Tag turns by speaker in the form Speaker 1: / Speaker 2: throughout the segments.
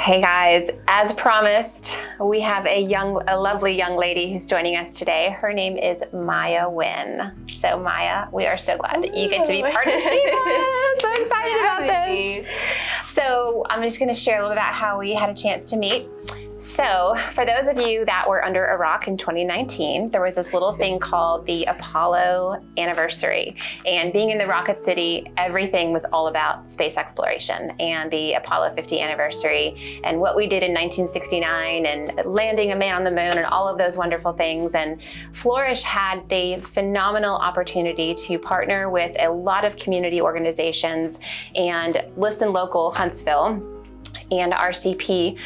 Speaker 1: Hey guys, as promised, we have a lovely young lady who's joining us today. Her name is Maiah Wynne. So Maiah, we are so glad that you get to be part of SheBoss. So excited about this. So I'm just going to share a little bit about how we had a chance to meet. So for those of you that were under a rock in 2019, there was this little thing called the Apollo anniversary. And being in the Rocket City, everything was all about space exploration and the Apollo 50 anniversary and what we did in 1969 and landing a man on the moon and all of those wonderful things. And Flourish had the phenomenal opportunity to partner with a lot of community organizations and Listen Local Huntsville and RCP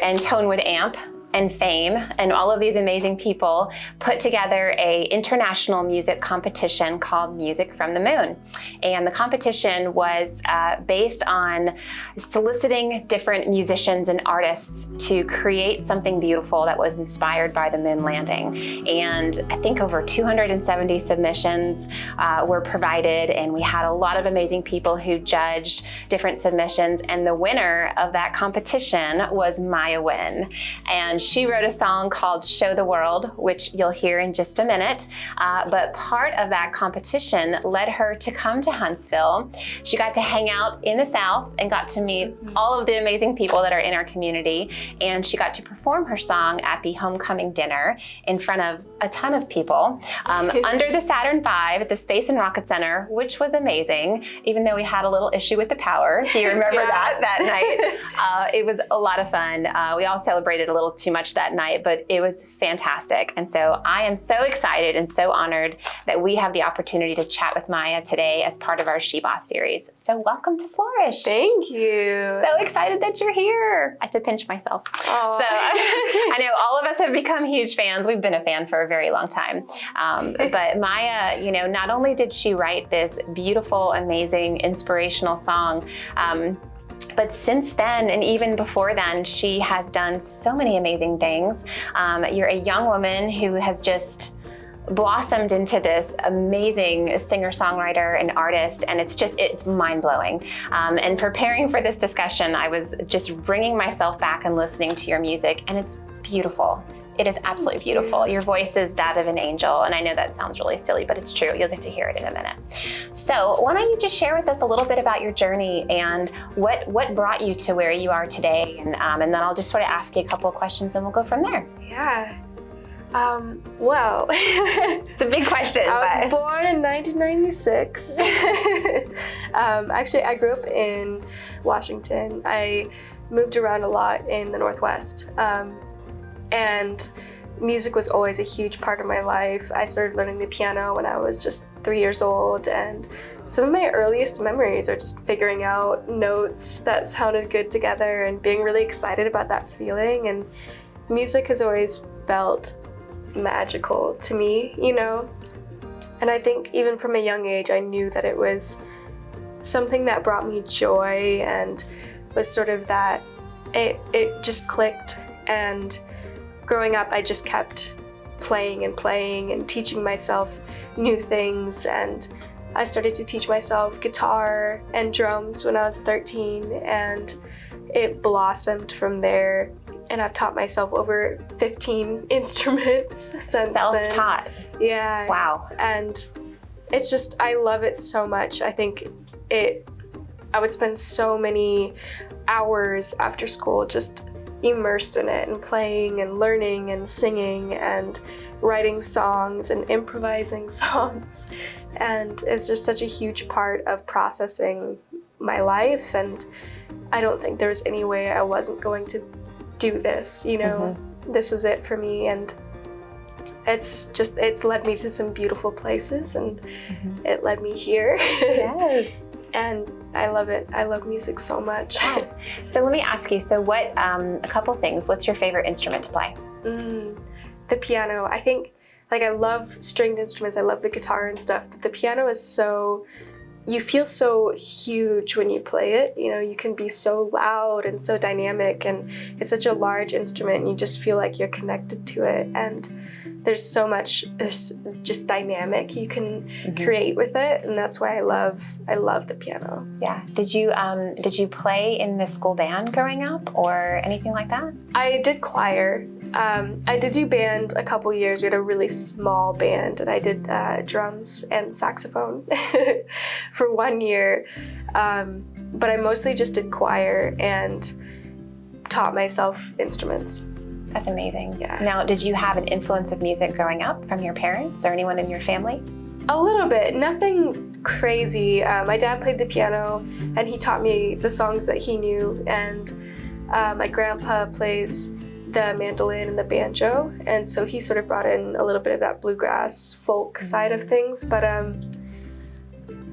Speaker 1: and Tonewood Amp and Fame and all of these amazing people put together a international music competition called Music from the Moon. And the competition was based on soliciting different musicians and artists to create something beautiful that was inspired by the moon landing. And I think over 270 submissions were provided, and we had a lot of amazing people who judged different submissions. And the winner of that competition was Maiah Wynne. And she wrote a song called Show the World, which you'll hear in just a minute. But part of that competition led her to come to Huntsville. She got to hang out in the South and got to meet all of the amazing people that are in our community. And she got to perform her song at the homecoming dinner in front of a ton of people under the Saturn V at the Space and Rocket Center, which was amazing, even though we had a little issue with the power. If you remember that night. It was a lot of fun. We all celebrated a little too much that night, but it was fantastic. And so I am so excited and so honored that we have the opportunity to chat with Maiah today as part of our SheBoss series. So welcome to Flourish.
Speaker 2: Thank you.
Speaker 1: So excited that you're here. I had to pinch myself. Aww. So I know all of us have become huge fans. We've been a fan for a very long time. But Maiah, not only did she write this beautiful, amazing, inspirational song, but since then, and even before then, she has done so many amazing things. You're a young woman who has just blossomed into this amazing singer-songwriter and artist, and it's mind-blowing. And preparing for this discussion, I was just bringing myself back and listening to your music, and it's beautiful. It is absolutely beautiful. Your voice is that of an angel, and I know that sounds really silly, but it's true. You'll get to hear it in a minute. So why don't you just share with us a little bit about your journey and what brought you to where you are today, and then I'll just sort of ask you a couple of questions and we'll go from there.
Speaker 2: Yeah. Well,
Speaker 1: it's a big question.
Speaker 2: I was born in 1996. Actually, I grew up in Washington. I moved around a lot in the Northwest. And music was always a huge part of my life. I started learning the piano when I was just 3 years old, and some of my earliest memories are just figuring out notes that sounded good together and being really excited about that feeling. And music has always felt magical to me, And I think even from a young age, I knew that it was something that brought me joy and was sort of that, it just clicked. And growing up, I just kept playing and teaching myself new things. And I started to teach myself guitar and drums when I was 13, and it blossomed from there. And I've taught myself over 15 instruments since then.
Speaker 1: Self-taught.
Speaker 2: Yeah.
Speaker 1: Wow.
Speaker 2: And it's just, I love it so much. I think I would spend so many hours after school just immersed in it and playing and learning and singing and writing songs and improvising songs. And it's just such a huge part of processing my life. And I don't think there was any way I wasn't going to do this, This was it for me. And it's led me to some beautiful places, and it led me here.
Speaker 1: Yes.
Speaker 2: And I love it. I love music so much.
Speaker 1: Wow. So let me ask you, a couple things. What's your favorite instrument to play?
Speaker 2: The piano. I think, I love stringed instruments. I love the guitar and stuff, but the piano is you feel so huge when you play it. You can be so loud and so dynamic, and it's such a large instrument, and you just feel like you're connected to it. And there's so much just dynamic you can create with it, and that's why I love the piano.
Speaker 1: Yeah. Did you play in the school band growing up or anything like that?
Speaker 2: I did choir. I did do band a couple years. We had a really small band, and I did drums and saxophone for 1 year. But I mostly just did choir and taught myself instruments.
Speaker 1: That's amazing.
Speaker 2: Yeah.
Speaker 1: Now, did you have an influence of music growing up from your parents or anyone in your family?
Speaker 2: A little bit, nothing crazy. My dad played the piano, and he taught me the songs that he knew, and my grandpa plays the mandolin and the banjo, and so he sort of brought in a little bit of that bluegrass folk side of things, but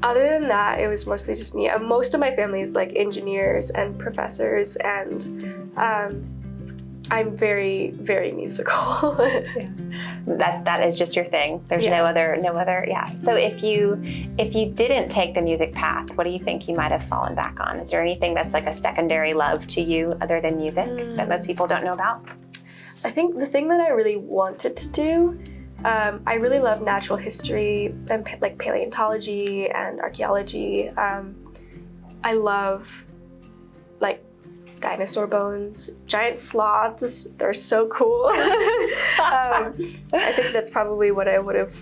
Speaker 2: other than that, it was mostly just me. Most of my family is like engineers and professors, and I'm very, very musical.
Speaker 1: That is just your thing. There's no other. Yeah. So if you didn't take the music path, what do you think you might have fallen back on? Is there anything that's like a secondary love to you other than music that most people don't know about?
Speaker 2: I think the thing that I really wanted to do, I really love natural history and like paleontology and archaeology. I love like dinosaur bones, giant sloths. They're so cool. I think that's probably what I would have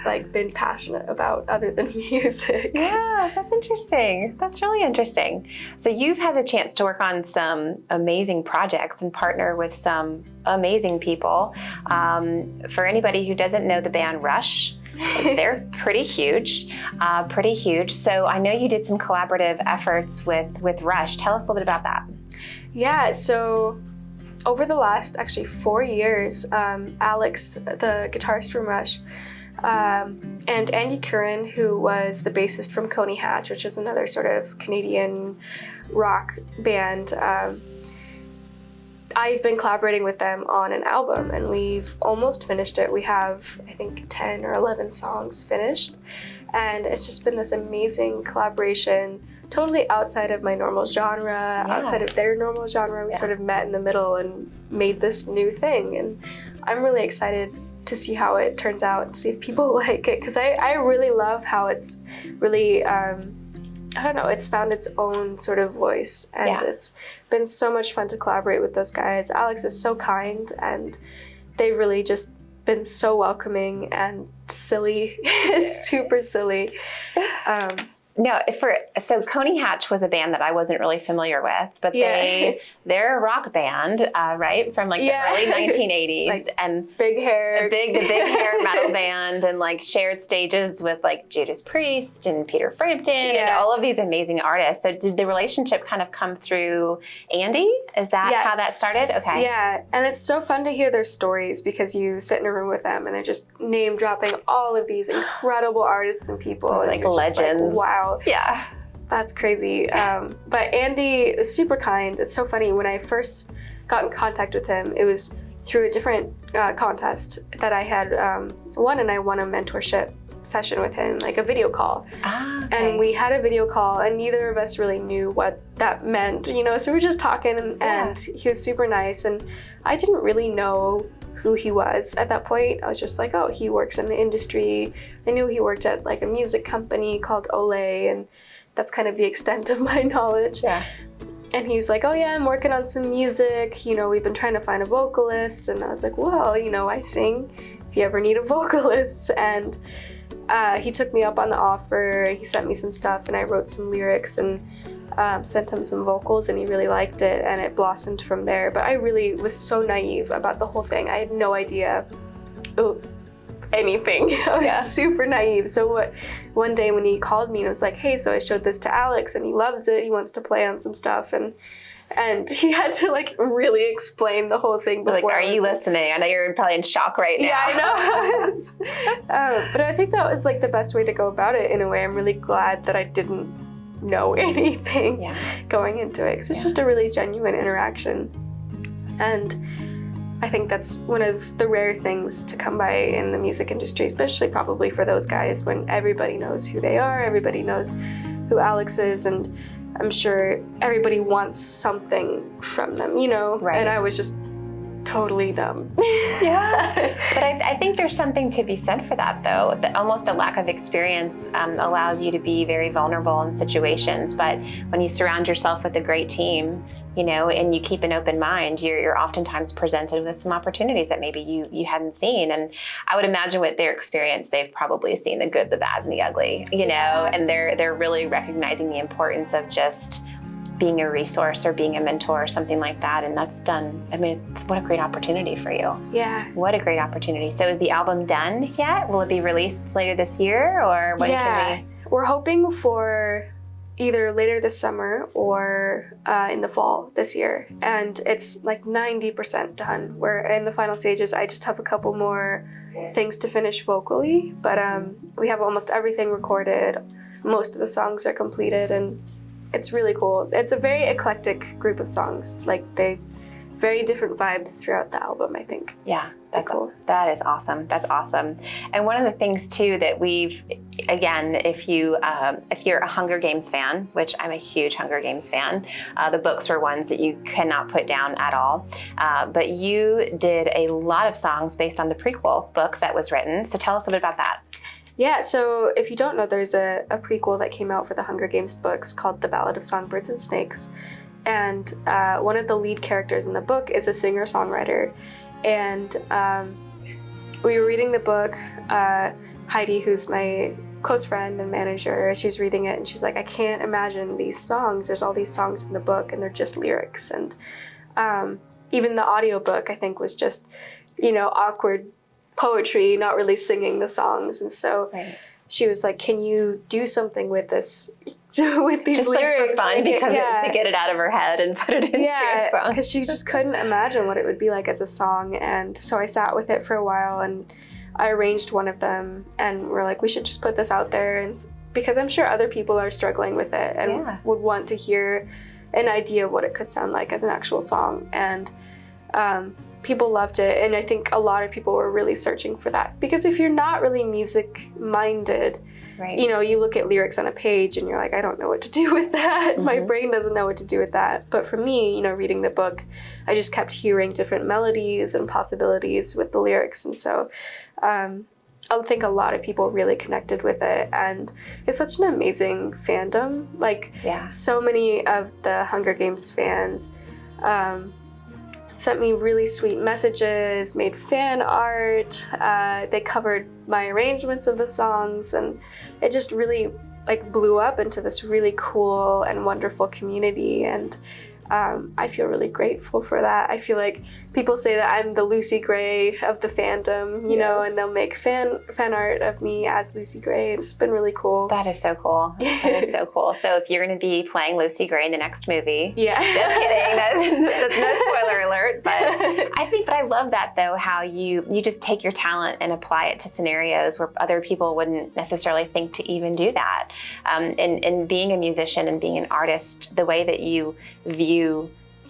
Speaker 2: like been passionate about other than music.
Speaker 1: Yeah, that's interesting. That's really interesting. So you've had the chance to work on some amazing projects and partner with some amazing people. For anybody who doesn't know the band Rush, they're pretty huge. So I know you did some collaborative efforts with Rush. Tell us a little bit about that.
Speaker 2: Yeah, so over the last actually 4 years, Alex, the guitarist from Rush, and Andy Curran, who was the bassist from Coney Hatch, which is another sort of Canadian rock band, I've been collaborating with them on an album, and we've almost finished it. We have, I think, 10 or 11 songs finished, and it's just been this amazing collaboration, totally outside of my normal genre, outside of their normal genre. We sort of met in the middle and made this new thing, and I'm really excited to see how it turns out and see if people like it, because I really love how it's really, I don't know, it's found its own sort of voice, and it's been so much fun to collaborate with those guys. Alex is so kind, and they've really just been so welcoming and silly, super silly.
Speaker 1: No, so Coney Hatch was a band that I wasn't really familiar with, but they're a rock band, right, from like the early 1980s,
Speaker 2: like
Speaker 1: and
Speaker 2: big hair,
Speaker 1: the big hair metal band, and like shared stages with like Judas Priest and Peter Frampton and all of these amazing artists. So did the relationship kind of come through Andy? Is that how that started? Okay.
Speaker 2: Yeah, and it's so fun to hear their stories, because you sit in a room with them and they're just name dropping all of these incredible artists and people,
Speaker 1: like legends.
Speaker 2: Like, wow.
Speaker 1: Yeah.
Speaker 2: That's crazy. But Andy is super kind. It's so funny. When I first got in contact with him, it was through a different contest that I had won, and I won a mentorship session with him, like a video call. And we had a video call, and neither of us really knew what that meant, so we were just talking, and he was super nice, and I didn't really know who he was at that point. I was just like, oh, he works in the industry. I knew he worked at like a music company called Olay, and that's kind of the extent of my knowledge. Yeah. And he was like, oh yeah, I'm working on some music. We've been trying to find a vocalist. And I was like, well, I sing if you ever need a vocalist. And he took me up on the offer. He sent me some stuff, and I wrote some lyrics and sent him some vocals, and he really liked it, and it blossomed from there. But I really was so naive about the whole thing. I had no idea anything. I was super naive. So one day when he called me and was like, hey, so I showed this to Alex, and he loves it. He wants to play on some stuff, and he had to like really explain the whole thing before.
Speaker 1: Like, are you listening? I know you're probably in shock right now.
Speaker 2: Yeah, I know. But I think that was like the best way to go about it in a way. I'm really glad that I didn't know anything going into it, because it's just a really genuine interaction, and I think that's one of the rare things to come by in the music industry, especially probably for those guys, when everybody knows who they are, everybody knows who Alex is, and I'm sure everybody wants something from them, Right. And I was just totally dumb.
Speaker 1: Yeah. But I think there's something to be said for that, though. That almost a lack of experience allows you to be very vulnerable in situations. But when you surround yourself with a great team, you know, and you keep an open mind, you're oftentimes presented with some opportunities that maybe you hadn't seen. And I would imagine with their experience, they've probably seen the good, the bad, and the ugly, you know, and they're really recognizing the importance of just being a resource or being a mentor or something like that. And that's done. I mean, what a great opportunity for you.
Speaker 2: Yeah.
Speaker 1: What a great opportunity. So is the album done yet? Will it be released later this year, or when can we?
Speaker 2: We're hoping for either later this summer or in the fall this year. And it's like 90% done. We're in the final stages. I just have a couple more things to finish vocally, but we have almost everything recorded. Most of the songs are completed, and it's really cool. It's a very eclectic group of songs. Like they very different vibes throughout the album, I think.
Speaker 1: Yeah, that's cool. That is awesome. That's awesome. And one of the things too that we've, again, if you're a Hunger Games fan, which I'm a huge Hunger Games fan, the books were ones that you cannot put down at all. But you did a lot of songs based on the prequel book that was written. So tell us a bit about that.
Speaker 2: Yeah, so if you don't know, there's a prequel that came out for the Hunger Games books called The Ballad of Songbirds and Snakes. And one of the lead characters in the book is a singer-songwriter. And we were reading the book. Heidi, who's my close friend and manager, she's reading it and she's like, I can't imagine these songs. There's all these songs in the book and they're just lyrics. And even the audiobook, I think, was just, you know, awkward poetry, not really singing the songs. And so she was like, can you do something with this, with these
Speaker 1: just
Speaker 2: lyrics?
Speaker 1: Like for fun, because to get it out of her head and put it into your song.
Speaker 2: Because she just couldn't imagine what it would be like as a song. And so I sat with it for a while and I arranged one of them, and we're like, we should just put this out there, and because I'm sure other people are struggling with it and would want to hear an idea of what it could sound like as an actual song. And people loved it, and I think a lot of people were really searching for that, because if you're not really music minded, you know, you look at lyrics on a page and you're like, I don't know what to do with that. Mm-hmm. My brain doesn't know what to do with that. But for me, you know, reading the book, I just kept hearing different melodies and possibilities with the lyrics. And so I think a lot of people really connected with it. And it's such an amazing fandom. Like, so many of the Hunger Games fans sent me really sweet messages, made fan art. They covered my arrangements of the songs, and it just really like blew up into this really cool and wonderful community. And I feel really grateful for that. I feel like people say that I'm the Lucy Gray of the fandom, you know, and they'll make fan art of me as Lucy Gray. It's been really cool.
Speaker 1: That is so cool. That is so cool. So if you're going to be playing Lucy Gray in the next movie, just kidding. That's no spoiler alert. But I love that though, how you just take your talent and apply it to scenarios where other people wouldn't necessarily think to even do that. And being a musician and being an artist, the way that you view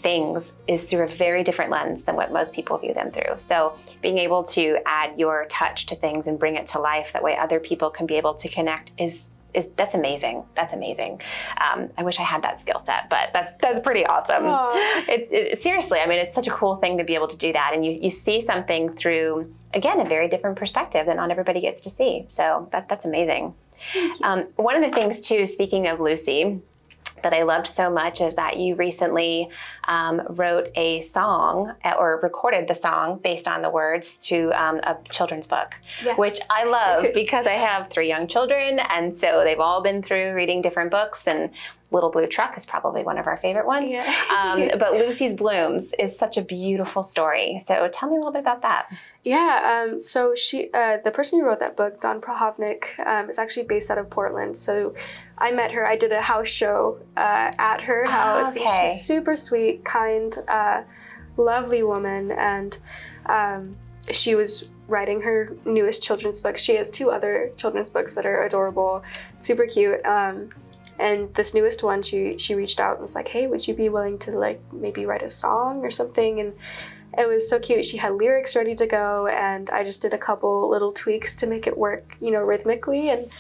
Speaker 1: things is through a very different lens than what most people view them through. So being able to add your touch to things and bring it to life, that way other people can be able to connect that's amazing. That's amazing. I wish I had that skill set, but that's pretty awesome. It's seriously, I mean, it's such a cool thing to be able to do that. And you see something through, again, a very different perspective that not everybody gets to see. So that's amazing. One of the things too, speaking of Lucy, that I loved so much is that you recently wrote a song or recorded the song based on the words to a children's book, which I love because I have 3 young children, and so they've all been through reading different books, and Little Blue Truck is probably one of our favorite ones. But Lucy's Blooms is such a beautiful story. So tell me a little bit about that.
Speaker 2: So she, the person who wrote that book, Dawn Prahovnik, is actually based out of Portland. So I met her. I did a house show at her house. She's super sweet, kind, lovely woman, and she was writing her newest children's book. She has 2 other children's books that are adorable, super cute. And this newest one, she reached out and was like, hey, would you be willing to like maybe write a song or something? And it was so cute. She had lyrics ready to go, and I just did a couple little tweaks to make it work, you know, rhythmically. And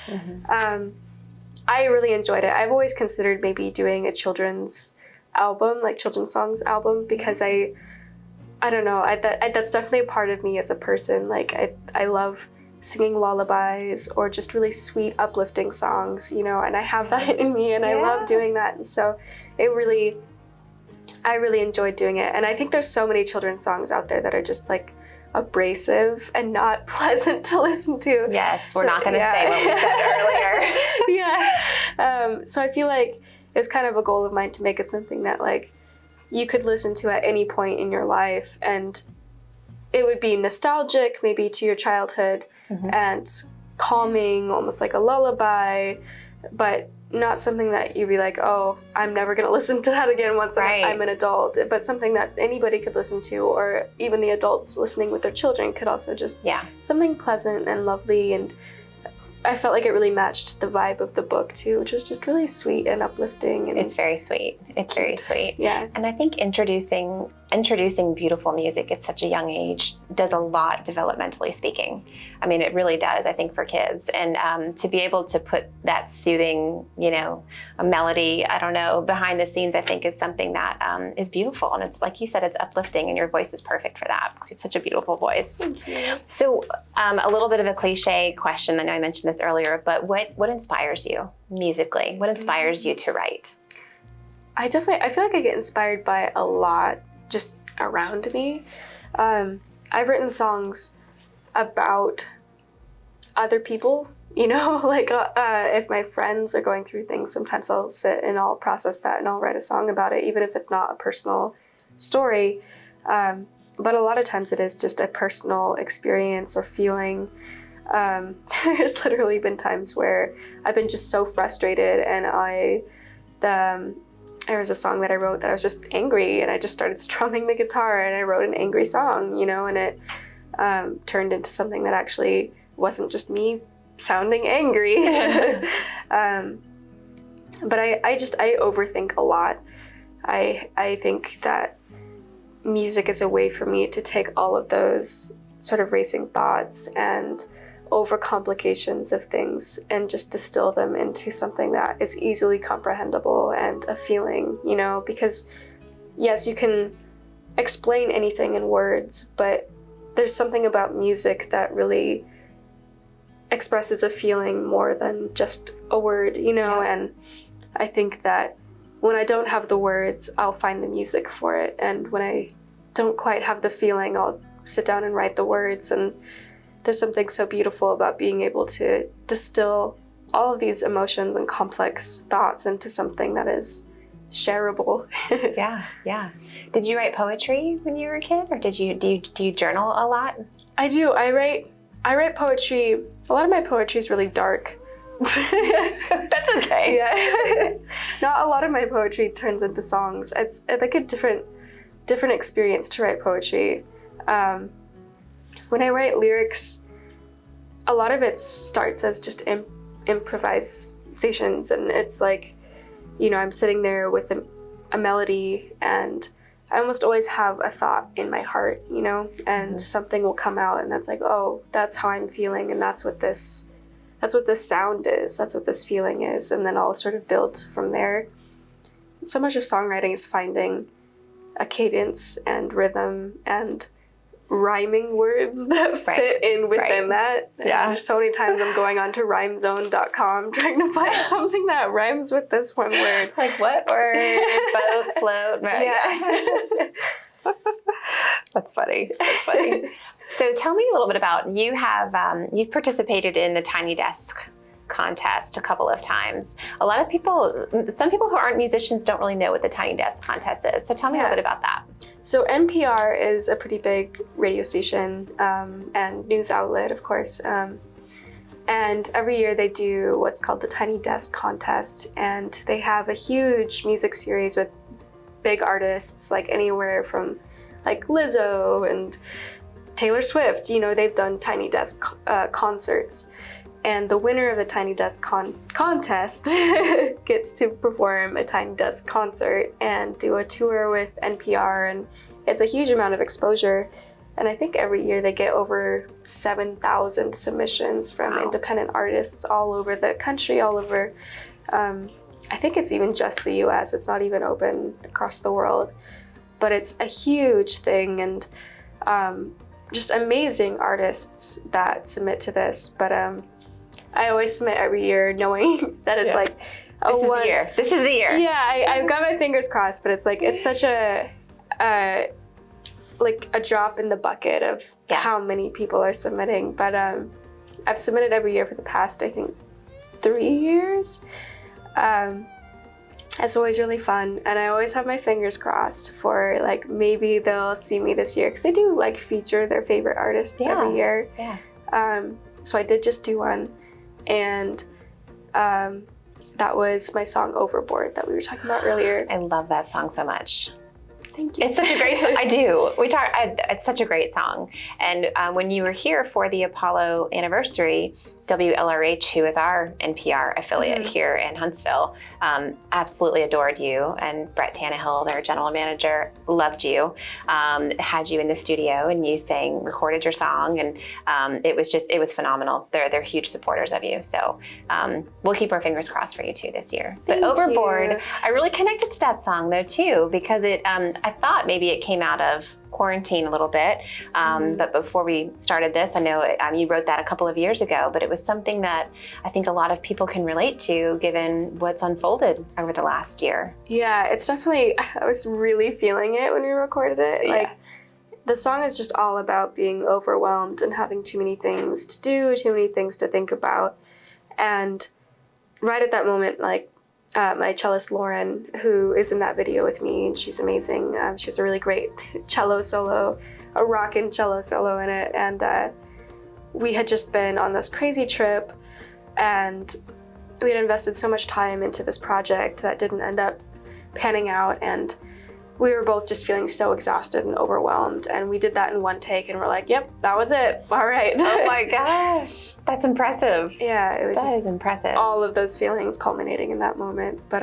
Speaker 2: I really enjoyed it. I've always considered maybe doing a children's album, like children's songs album, because I I don't know. That's definitely a part of me as a person. Like I love singing lullabies or just really sweet, uplifting songs, you know, and I have that in me, and I love doing that. And so I really enjoyed doing it. And I think there's so many children's songs out there that are just like abrasive and not pleasant to listen to.
Speaker 1: Yes, we're not going to say what we said earlier.
Speaker 2: So I feel like it was kind of a goal of mine to make it something that like you could listen to at any point in your life, and it would be nostalgic maybe to your childhood and calming, almost like a lullaby, but not something that you'd be like, oh, I'm never going to listen to that again once I'm an adult, but something that anybody could listen to, or even the adults listening with their children could also just, something pleasant and lovely. And I felt like it really matched the vibe of the book too, which was just really sweet and uplifting. And
Speaker 1: it's very sweet. It's very sweet.
Speaker 2: Yeah.
Speaker 1: And I think introducing beautiful music at such a young age does a lot developmentally speaking. I mean, it really does, I think, for kids. And to be able to put that soothing, you know, a melody, I don't know, behind the scenes, I think is something that is beautiful. And it's like you said, it's uplifting, and your voice is perfect for that because you have such a beautiful voice.
Speaker 2: Thank you.
Speaker 1: So a little bit of a cliche question. I know I mentioned this earlier, but what inspires you musically? What inspires you to write?
Speaker 2: I feel like I get inspired by a lot just around me. I've written songs about other people, you know, like if my friends are going through things, sometimes I'll sit and I'll process that and I'll write a song about it, even if it's not a personal story. But a lot of times it is just a personal experience or feeling. There's literally been times where I've been just so frustrated, and there was a song that I wrote that I was just angry, and I just started strumming the guitar and I wrote an angry song, you know, and it turned into something that actually wasn't just me sounding angry. But I overthink a lot. I think that music is a way for me to take all of those sort of racing thoughts and overcomplications of things and just distill them into something that is easily comprehensible and a feeling, you know, because yes, you can explain anything in words, but there's something about music that really expresses a feeling more than just a word, you know. And I think that when I don't have the words, I'll find the music for it, and when I don't quite have the feeling, I'll sit down and write the words. And there's something so beautiful about being able to distill all of these emotions and complex thoughts into something that is shareable. Yeah.
Speaker 1: Did you write poetry when you were a kid, or do you journal a lot?
Speaker 2: I do. I write poetry. A lot of my poetry is really dark.
Speaker 1: That's okay.
Speaker 2: Yeah. Not a lot of my poetry turns into songs. It's like a different experience to write poetry. When I write lyrics, a lot of it starts as just improvisations, and it's like, you know, I'm sitting there with a melody, and I almost always have a thought in my heart, you know, and something will come out, and that's like, oh, that's how I'm feeling, and that's what this sound is, that's what this feeling is, and then I'll sort of build from there. So much of songwriting is finding a cadence and rhythm and rhyming words that fit in within that. Yeah. There's so many times I'm going on to rhymezone.com trying to find something that rhymes with this one word.
Speaker 1: Like what word? Boat, float. Right?
Speaker 2: Yeah.
Speaker 1: That's funny. So tell me a little bit about, you've participated in the Tiny Desk contest a couple of times. Some people who aren't musicians don't really know what the Tiny Desk contest is. So tell me a little bit about that.
Speaker 2: So NPR is a pretty big radio station and news outlet, of course. And every year they do what's called the Tiny Desk contest. And they have a huge music series with big artists, like anywhere from like Lizzo and Taylor Swift. You know, they've done Tiny Desk concerts. And the winner of the Tiny Desk contest gets to perform a Tiny Desk concert and do a tour with NPR, and it's a huge amount of exposure. And I think every year they get over 7,000 submissions from independent artists all over the country, all over, I think it's even just the US, it's not even open across the world. but it's a huge thing, and just amazing artists that submit to this. But I always submit every year knowing that it's like,
Speaker 1: this is the year. This is the year.
Speaker 2: Yeah, I've got my fingers crossed, but it's like, it's such a like a drop in the bucket of how many people are submitting. But I've submitted every year for the past, I think, 3 years. It's always really fun, and I always have my fingers crossed for like maybe they'll see me this year, because they do like feature their favorite artists every year. So I did just do one, and that was my song Overboard that we were talking about earlier.
Speaker 1: I love that song so much.
Speaker 2: Thank you.
Speaker 1: It's such a great song. I do. It's such a great song. And when you were here for the Apollo anniversary, WLRH, who is our NPR affiliate here in Huntsville, absolutely adored you. And Brett Tannehill, their general manager, loved you, had you in the studio, and you recorded your song. And it was phenomenal. They're huge supporters of you. So we'll keep our fingers crossed for you too this year. But Overboard, I really connected to that song though too, because I thought maybe it came out of quarantine a little bit, but before we started this, I know you wrote that a couple of years ago, but it was something that I think a lot of people can relate to given what's unfolded over the last year. Yeah,
Speaker 2: it's definitely, I was really feeling it when we recorded it. Like, the song is just all about being overwhelmed and having too many things to do, too many things to think about. And right at that moment, like, my cellist Lauren, who is in that video with me, and she's amazing. She has a really great cello solo, a rockin' cello solo in it. And we had just been on this crazy trip, and we had invested so much time into this project that didn't end up panning out. And we were both just feeling so exhausted and overwhelmed. And we did that in one take, and we're like, yep, that was it. All right.
Speaker 1: Oh my gosh. That's impressive.
Speaker 2: Yeah, it was
Speaker 1: just impressive.
Speaker 2: All of those feelings culminating in that moment. But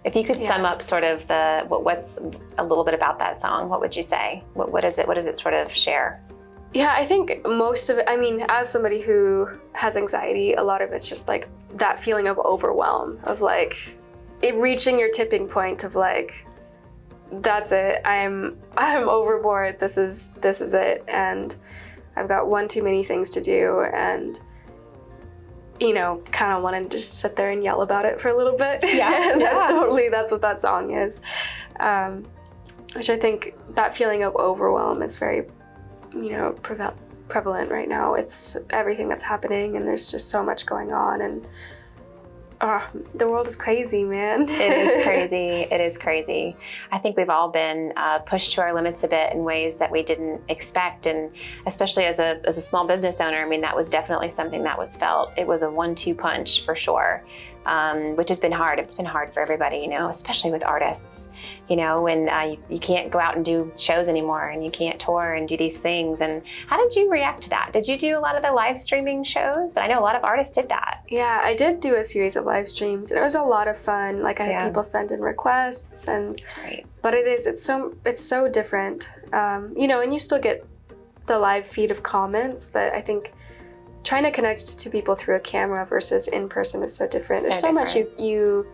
Speaker 1: if you could sum up sort of what's a little bit about that song, what would you say? What is it? What does it sort of share?
Speaker 2: Yeah, I think most of it, I mean, as somebody who has anxiety, a lot of it's just like that feeling of overwhelm, of like it reaching your tipping point of like, that's it. I'm overboard. This is it. And I've got one too many things to do, and kind of want to just sit there and yell about it for a little bit. Totally, that's what that song is. Which I think that feeling of overwhelm is very, prevalent right now. It's everything that's happening, and there's just so much going on, and the world is crazy, man.
Speaker 1: It is crazy. It is crazy. I think we've all been pushed to our limits a bit in ways that we didn't expect. And especially as a small business owner, I mean, that was definitely something that was felt. It was a 1-2 punch for sure, which has been hard. It's been hard for everybody, especially with artists, when you can't go out and do shows anymore, and you can't tour and do these things. And how did you react to that? Did you do a lot of the live streaming shows? I know a lot of artists did that.
Speaker 2: Yeah, I did do a series of live streams, and it was a lot of fun. Like, I had people send in requests, and
Speaker 1: that's great.
Speaker 2: But it's so different, and you still get the live feed of comments, but I think trying to connect to people through a camera versus in person is so different. There's so much you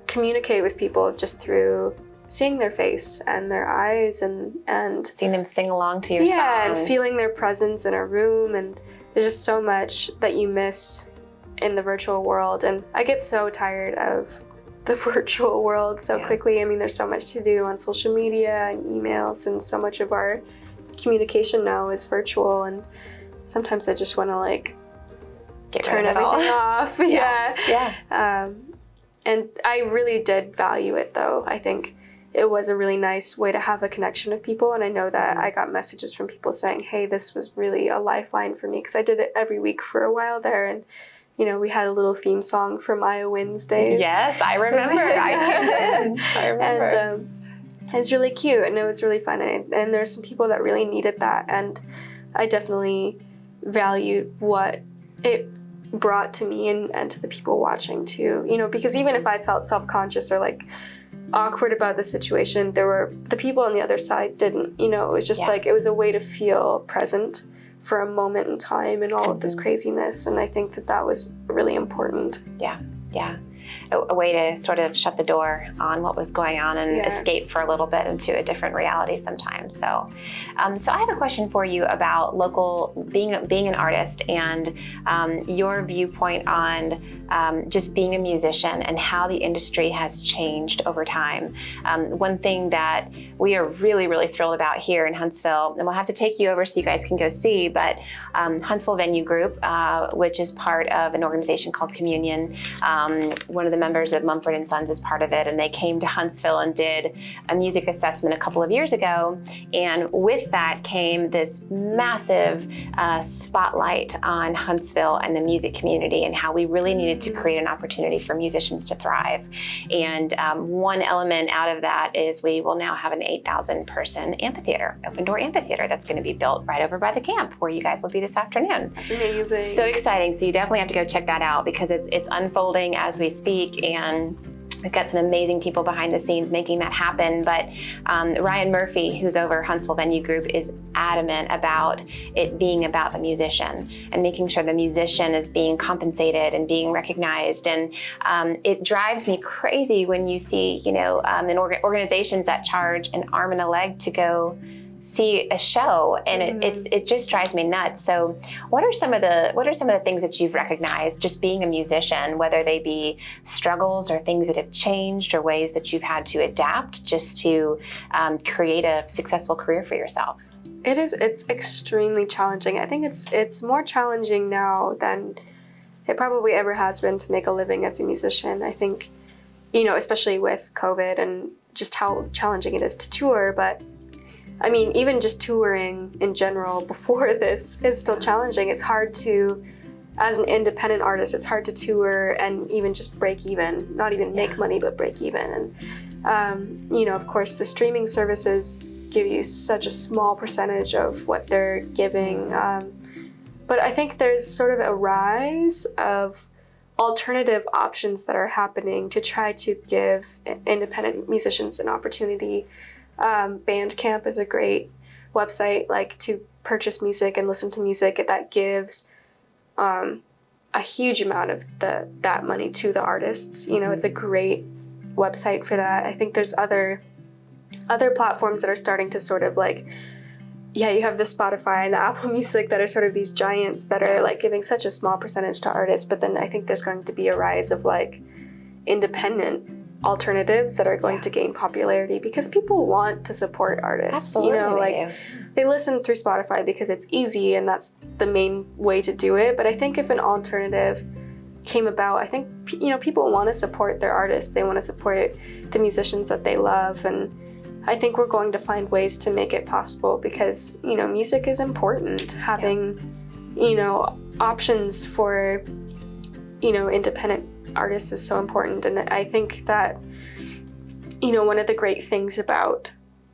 Speaker 2: communicate with people just through seeing their face and their eyes, and
Speaker 1: seeing them sing along to your song.
Speaker 2: Yeah, and feeling their presence in a room, and there's just so much that you miss in the virtual world. And I get so tired of the virtual world so quickly. I mean, there's so much to do on social media and emails, and so much of our communication now is virtual, and sometimes I just want to like turn everything off. And I really did value it, though. I think it was a really nice way to have a connection with people, and I know that I got messages from people saying, hey, this was really a lifeline for me, because I did it every week for a while there, and we had a little theme song for Maiah Wynne's days.
Speaker 1: Yes, I remember. I tuned in. I remember.
Speaker 2: And it was really cute, and it was really fun, and there's some people that really needed that, and I definitely valued what it brought to me and to the people watching too, because even if I felt self-conscious or like awkward about the situation, there were the people on the other side didn't, it was just like, it was a way to feel present for a moment in time in all of this craziness. And I think that was really important.
Speaker 1: Yeah. a way to sort of shut the door on what was going on and escape for a little bit into a different reality sometimes. So, so I have a question for you about being an artist and your viewpoint on just being a musician and how the industry has changed over time. One thing that we are really, really thrilled about here in Huntsville, and we'll have to take you over so you guys can go see, but Huntsville Venue Group, which is part of an organization called Communion. One of the members of Mumford & Sons is part of it, and they came to Huntsville and did a music assessment a couple of years ago. And with that came this massive spotlight on Huntsville and the music community and how we really needed to create an opportunity for musicians to thrive. And one element out of that is we will now have an 8,000 person amphitheater, open door amphitheater, that's going to be built right over by the camp where you guys will be this afternoon.
Speaker 2: That's amazing. So
Speaker 1: exciting. So you definitely have to go check that out because it's unfolding as we speak, and we've got some amazing people behind the scenes making that happen. But Ryan Murphy, who's over Huntsville Venue Group, is adamant about it being about the musician and making sure the musician is being compensated and being recognized. And it drives me crazy when you see, in organizations that charge an arm and a leg to go see a show, and it just drives me nuts. So what are some of the things that you've recognized just being a musician, whether they be struggles or things that have changed or ways that you've had to adapt just to create a successful career for yourself?
Speaker 2: It's extremely challenging. I think it's more challenging now than it probably ever has been to make a living as a musician. I think, especially with COVID and just how challenging it is to tour, but I mean, even just touring in general before this is still challenging. It's hard to, as an independent artist, it's hard to tour and even just break even, not even make money, but break even. And, of course, the streaming services give you such a small percentage of what they're giving. But I think there's sort of a rise of alternative options that are happening to try to give independent musicians an opportunity. Bandcamp is a great website, to purchase music and listen to music that gives a huge amount of that money to the artists. It's a great website for that. I think there's other platforms that are starting to sort of you have the Spotify and the Apple Music that are sort of these giants that are giving such a small percentage to artists. But then I think there's going to be a rise of independent alternatives that are going to gain popularity because people want to support artists.
Speaker 1: Absolutely.
Speaker 2: They listen through Spotify because it's easy and that's the main way to do it. But I think if an alternative came about, I think people want to support their artists. They want to support the musicians that they love, and I think we're going to find ways to make it possible because music is important. Having options for independent artists is so important. And I think that one of the great things about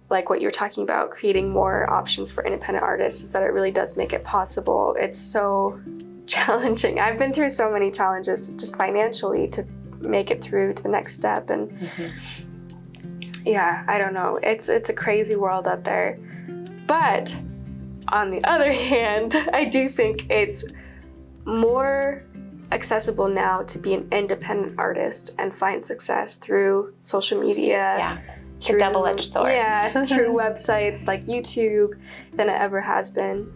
Speaker 2: what you're talking about, creating more options for independent artists, is that it really does make it possible. It's so challenging. I've been through so many challenges just financially to make it through to the next step, and I don't know, it's a crazy world out there. But on the other hand, I do think it's more accessible now to be an independent artist and find success through social media.
Speaker 1: It's a double-edged sword.
Speaker 2: Through websites like YouTube than it ever has been.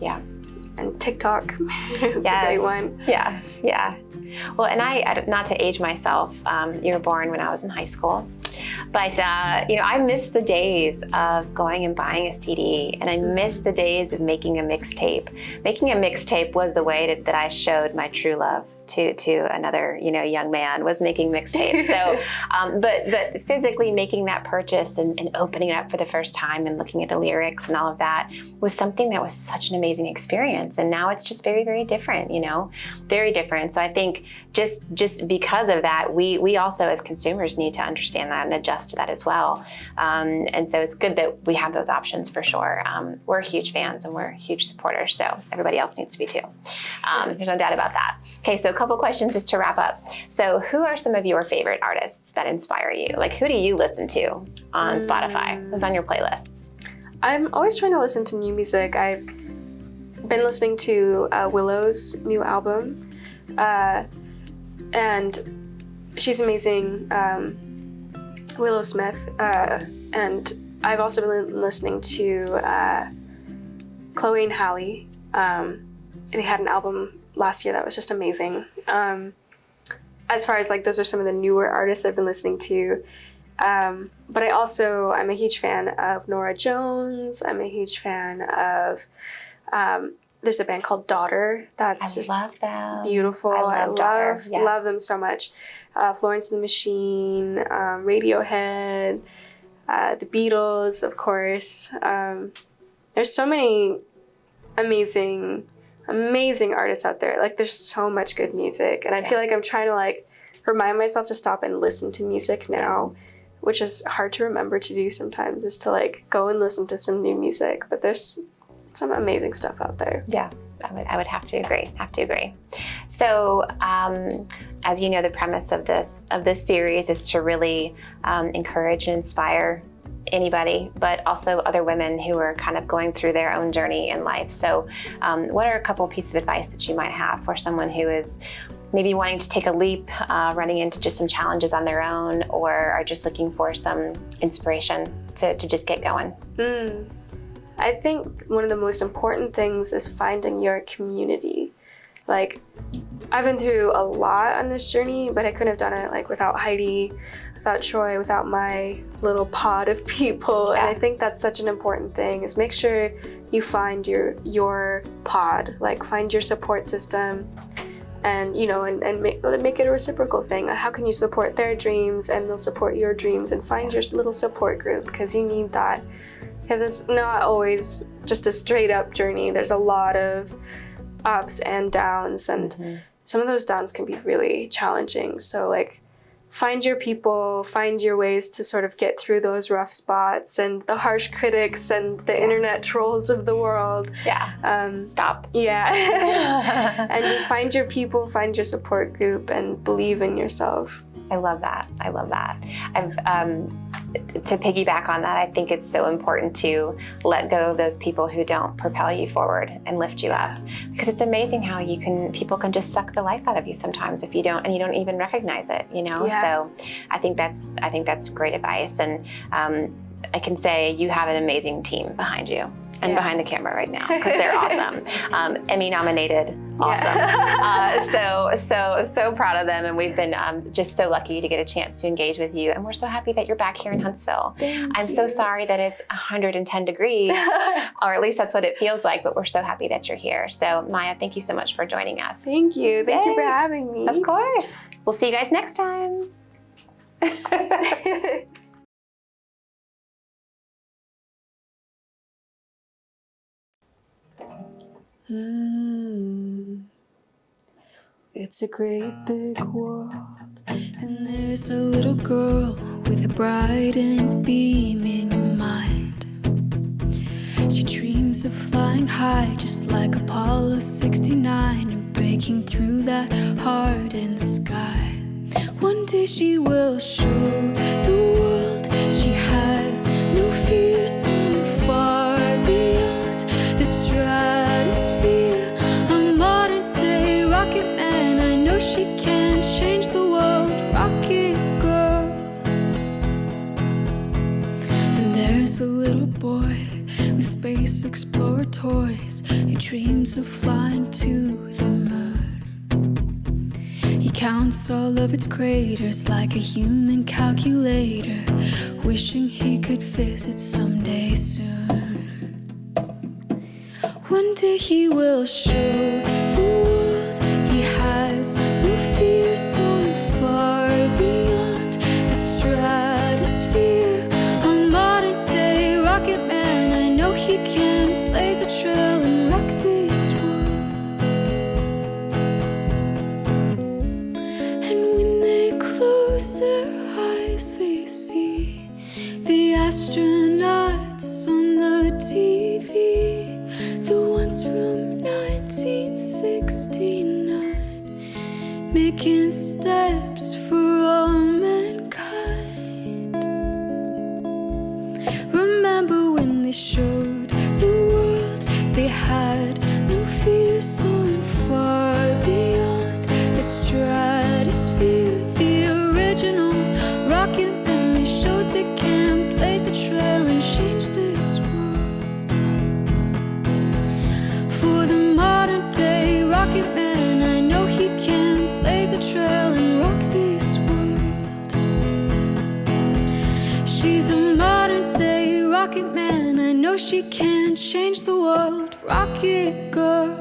Speaker 2: And TikTok is a great one. Well, and I, not to age myself, you were born when I was in high school. But, I miss the days of going and buying a CD, and I miss the days of making a mixtape. Making a mixtape was the way that I showed my true love to another, young man, was making mixtapes. So, but physically making that purchase and opening it up for the first time and looking at the lyrics and all of that was something that was such an amazing experience. And now it's just very, very different, very different. So I think just because of that, we also as consumers need to understand that and adjust to that as well. And so it's good that we have those options for sure. We're huge fans and we're huge supporters, so everybody else needs to be too. There's no doubt about that. Okay, so a couple questions just to wrap up. So who are some of your favorite artists that inspire you? Who do you listen to on Spotify? Who's on your playlists? I'm always trying to listen to new music. I've been listening to Willow's new album, and she's amazing. Willow Smith, and I've also been listening to Chloe and Halle. They had an album last year that was just amazing. As far as like, those are some of the newer artists I've been listening to. But I'm a huge fan of Norah Jones. I'm a huge fan of, there's a band called Daughter. That's just
Speaker 1: love them.
Speaker 2: Beautiful.
Speaker 1: I
Speaker 2: love them so much. Florence and the Machine, Radiohead, the Beatles, of course. There's so many amazing artists out there. Like, there's so much good music, and I feel like I'm trying to like remind myself to stop and listen to music now, which is hard to remember to do sometimes, is to like go and listen to some new music. But there's some amazing stuff out there.
Speaker 1: Yeah, I would have to agree. So, as you know, the premise of this series is to really encourage and inspire anybody, but also other women who are kind of going through their own journey in life. So, what are a couple of pieces of advice that you might have for someone who is maybe wanting to take a leap, running into just some challenges on their own, or are just looking for some inspiration to just get going?
Speaker 2: I think one of the most important things is finding your community. Like, I've been through a lot on this journey, but I couldn't have done it like without Heidi, without Troy, without my little pod of people.
Speaker 1: Yeah.
Speaker 2: And I think that's such an important thing, is make sure you find your pod, like find your support system, and make it a reciprocal thing. How can you support their dreams and they'll support your dreams, and find your little support group, because you need that. Because it's not always just a straight up journey. There's a lot of ups and downs, and some of those downs can be really challenging. So like, find your people, find your ways to sort of get through those rough spots and the harsh critics and the internet trolls of the world.
Speaker 1: Stop.
Speaker 2: And just find your people, find your support group, and believe in yourself.
Speaker 1: I love that. I've to piggyback on that, I think it's so important to let go of those people who don't propel you forward and lift you up, because it's amazing how people can just suck the life out of you sometimes if you don't even recognize it, So I think that's great advice, and I can say you have an amazing team behind you and behind the camera right now, because they're awesome. Emmy nominated, awesome. So proud of them, and we've been just so lucky to get a chance to engage with you, and we're so happy that you're back here in Huntsville. I'm so sorry that it's 110 degrees, or at least that's what it feels like, but we're so happy that you're here. So Maiah, thank you so much for joining us.
Speaker 2: Thank you for having me.
Speaker 1: Of course. We'll see you guys next time.
Speaker 2: It's a great big world, and there's a little girl with a bright and beaming mind. She dreams of flying high, just like Apollo 69, and breaking through that hardened sky. One day she will show the world she has no fear, so far beyond the stratosphere. A modern day rocket man, I know she can change the world. Rocket girl. And there's a little boy with space explorer toys. He dreams of flying to the moon. He counts all of its craters like a human calculator, wishing he could visit someday soon. One day he will show the world he has no fear, soaring far beyond the stratosphere. A modern day rocket man, I know he can blaze a trail and rock this world. And when they close their eyes, they see the astronauts on the TV, the ones from 1969, making steps for all mankind. Remember when they showed the world they had no fear, soaring far beyond the stratosphere. The
Speaker 3: trail and rock this world. She's a modern day rocket man. I know she can change the world. Rocket girl.